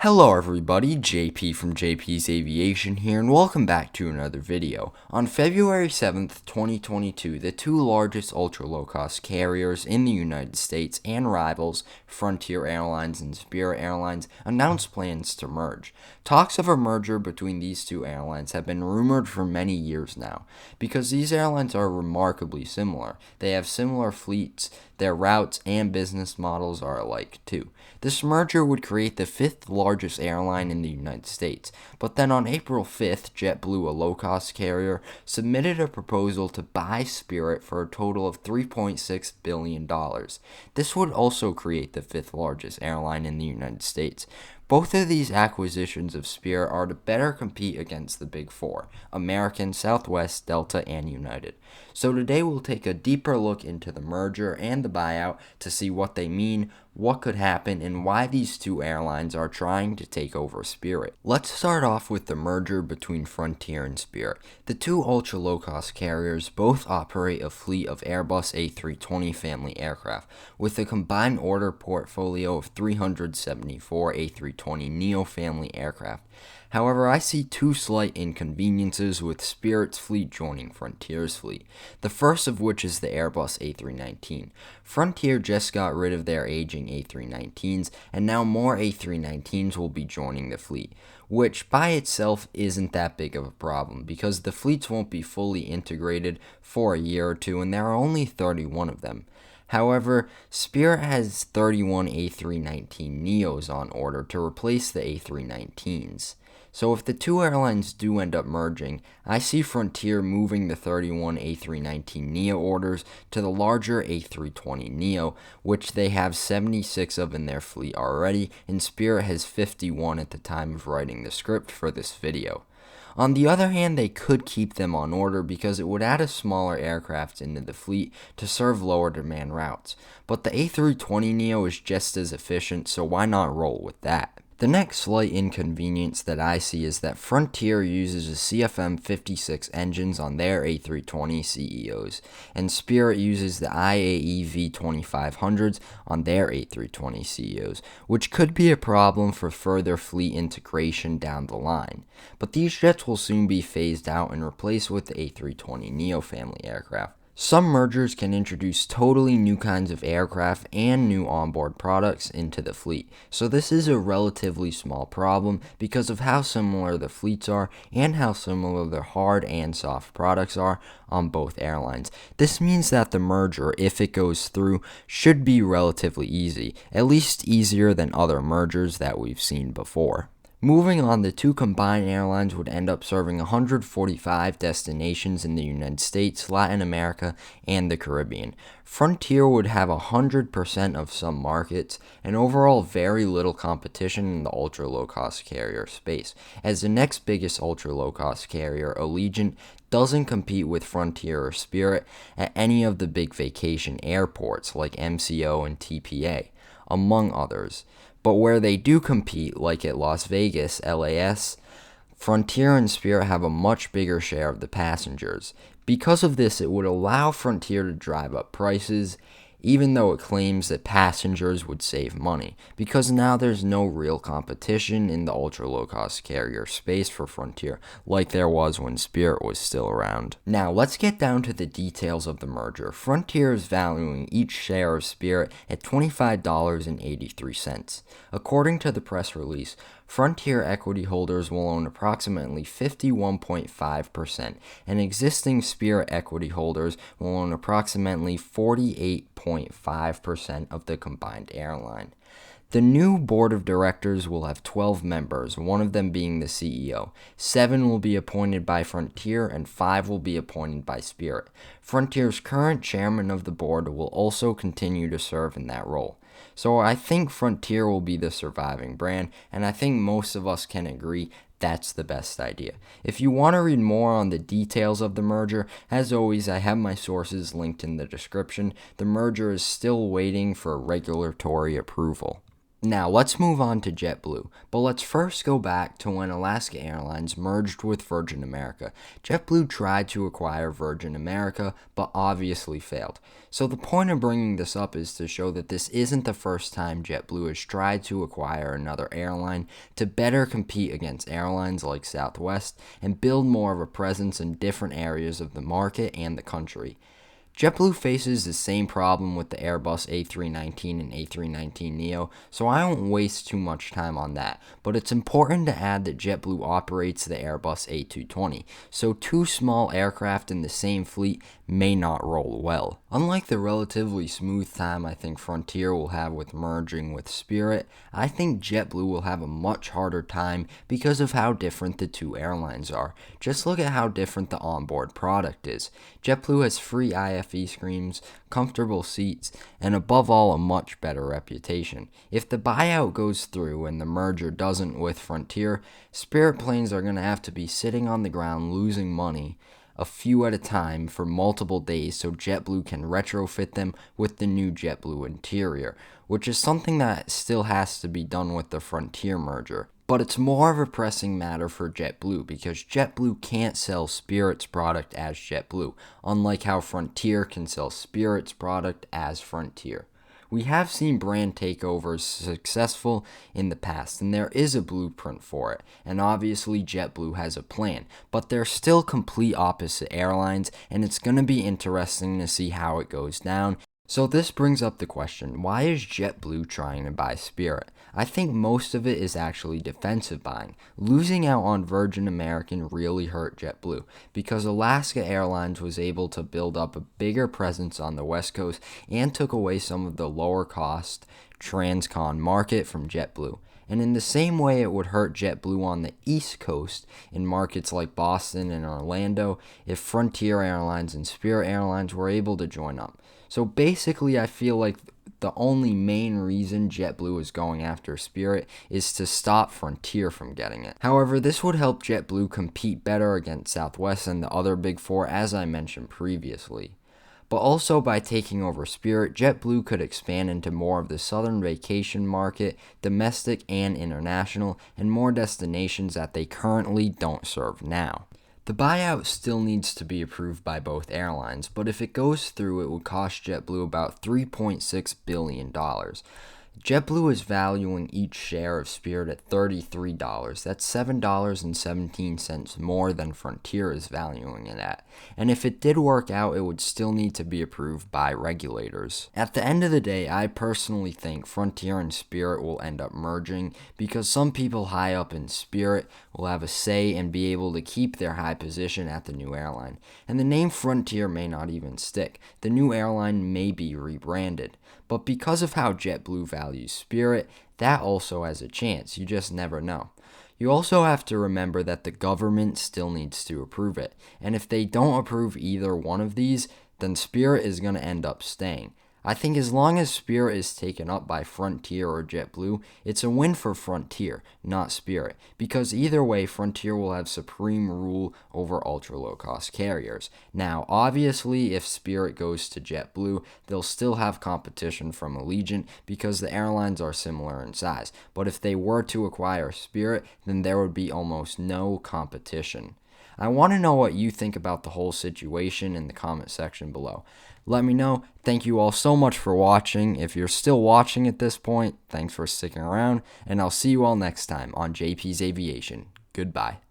Hello everybody, JP from JP's Aviation here, and welcome back to another video. On February 7th, 2022, the two largest ultra-low-cost carriers in the United States and rivals, Frontier Airlines and Spirit Airlines, announced plans to merge. Talks of a merger between these two airlines have been rumored for many years now, because these airlines are remarkably similar. They have similar fleets, their routes and business models are alike too. This merger would create the fifth largest airline in the United States, but then on April 5th, JetBlue, a low-cost carrier, submitted a proposal to buy Spirit for a total of $3.6 billion. This would also create the fifth largest airline in the United States. Both of these acquisitions of Spirit are to better compete against the Big Four, American, Southwest, Delta, and United. So today we'll take a deeper look into the merger and the buyout to see what they mean, what could happen, and why these two airlines are trying to take over Spirit. Let's start off with the merger between Frontier and Spirit. The two ultra-low-cost carriers both operate a fleet of Airbus A320 family aircraft, with a combined order portfolio of 374 A320neo family aircraft. However, I see two slight inconveniences with Spirit's fleet joining Frontier's fleet, the first of which is the Airbus A319. Frontier just got rid of their aging A319s, and now more A319s will be joining the fleet, which by itself isn't that big of a problem because the fleets won't be fully integrated for a year or two and there are only 31 of them. However, Spirit has 31 A319neos on order to replace the A319s. So if the two airlines do end up merging, I see Frontier moving the 31 A319neo orders to the larger A320neo, which they have 76 of in their fleet already, and Spirit has 51 at the time of writing the script for this video. On the other hand, they could keep them on order because it would add a smaller aircraft into the fleet to serve lower demand routes. But the A320neo is just as efficient, so why not roll with that? The next slight inconvenience that I see is that Frontier uses a CFM56 engines on their A320 CEOs, and Spirit uses the IAE V2500s on their A320 CEOs, which could be a problem for further fleet integration down the line. But these jets will soon be phased out and replaced with the A320neo family aircraft. Some mergers can introduce totally new kinds of aircraft and new onboard products into the fleet, so this is a relatively small problem because of how similar the fleets are and how similar the hard and soft products are on both airlines. This means that the merger, if it goes through, should be relatively easy, at least easier than other mergers that we've seen before. Moving on, the two combined airlines would end up serving 145 destinations in the United States, Latin America, and the Caribbean. Frontier would have 100% of some markets, and overall very little competition in the ultra-low-cost carrier space, as the next biggest ultra-low-cost carrier, Allegiant, doesn't compete with Frontier or Spirit at any of the big vacation airports like MCO and TPA, among others. But where they do compete, like at Las Vegas, LAS, Frontier and Spirit have a much bigger share of the passengers. Because of this, it would allow Frontier to drive up prices, even though it claims that passengers would save money, because now there's no real competition in the ultra-low-cost carrier space for Frontier, like there was when Spirit was still around. Now, let's get down to the details of the merger. Frontier is valuing each share of Spirit at $25.83. According to the press release, Frontier equity holders will own approximately 51.5%, and existing Spirit equity holders will own approximately 48.5% of the combined airline. The new board of directors will have 12 members, one of them being the CEO. 7 will be appointed by Frontier and 5 will be appointed by Spirit. Frontier's current chairman of the board will also continue to serve in that role. So I think Frontier will be the surviving brand, and I think most of us can agree that's the best idea. If you want to read more on the details of the merger, as always, I have my sources linked in the description. The merger is still waiting for regulatory approval. Now, let's move on to JetBlue, but let's first go back to when Alaska Airlines merged with Virgin America. JetBlue tried to acquire Virgin America, but obviously failed. So the point of bringing this up is to show that this isn't the first time JetBlue has tried to acquire another airline to better compete against airlines like Southwest and build more of a presence in different areas of the market and the country. JetBlue faces the same problem with the Airbus A319 and A319neo, so I won't waste too much time on that, but it's important to add that JetBlue operates the Airbus A220, so two small aircraft in the same fleet may not roll well. Unlike the relatively smooth time I think Frontier will have with merging with Spirit, I think JetBlue will have a much harder time because of how different the two airlines are. Just look at how different the onboard product is. JetBlue has free IFE screens, comfortable seats, and above all a much better reputation. If the buyout goes through and the merger doesn't with Frontier, Spirit planes are going to have to be sitting on the ground losing money a few at a time for multiple days so JetBlue can retrofit them with the new JetBlue interior, which is something that still has to be done with the Frontier merger. But it's more of a pressing matter for JetBlue because JetBlue can't sell Spirit's product as JetBlue, unlike how Frontier can sell Spirit's product as Frontier. We have seen brand takeovers successful in the past, and there is a blueprint for it, and obviously JetBlue has a plan, but they're still complete opposite airlines, and it's going to be interesting to see how it goes down. So this brings up the question, why is JetBlue trying to buy Spirit? I think most of it is actually defensive buying. Losing out on Virgin American really hurt JetBlue because Alaska Airlines was able to build up a bigger presence on the West Coast and took away some of the lower cost transcon market from JetBlue. And in the same way it would hurt JetBlue on the East Coast in markets like Boston and Orlando if Frontier Airlines and Spirit Airlines were able to join up. So basically I feel like the only main reason JetBlue is going after Spirit is to stop Frontier from getting it. However, this would help JetBlue compete better against Southwest and the other big four as I mentioned previously. But also by taking over Spirit, JetBlue could expand into more of the southern vacation market, domestic and international, and more destinations that they currently don't serve now. The buyout still needs to be approved by both airlines, but if it goes through, it would cost JetBlue about $3.6 billion. JetBlue is valuing each share of Spirit at $33. That's $7.17 more than Frontier is valuing it at. And if it did work out, it would still need to be approved by regulators. At the end of the day, I personally think Frontier and Spirit will end up merging because some people high up in Spirit will have a say and be able to keep their high position at the new airline. And the name Frontier may not even stick. The new airline may be rebranded. But because of how JetBlue values Spirit, that also has a chance. You just never know. You also have to remember that the government still needs to approve it. And if they don't approve either one of these, then Spirit is going to end up staying. I think as long as Spirit is taken up by Frontier or JetBlue, it's a win for Frontier, not Spirit, because either way, Frontier will have supreme rule over ultra-low-cost carriers. Now, obviously, if Spirit goes to JetBlue, they'll still have competition from Allegiant because the airlines are similar in size, but if they were to acquire Spirit, then there would be almost no competition. I want to know what you think about the whole situation in the comment section below. Let me know. Thank you all so much for watching. If you're still watching at this point, thanks for sticking around, and I'll see you all next time on JP's Aviation. Goodbye.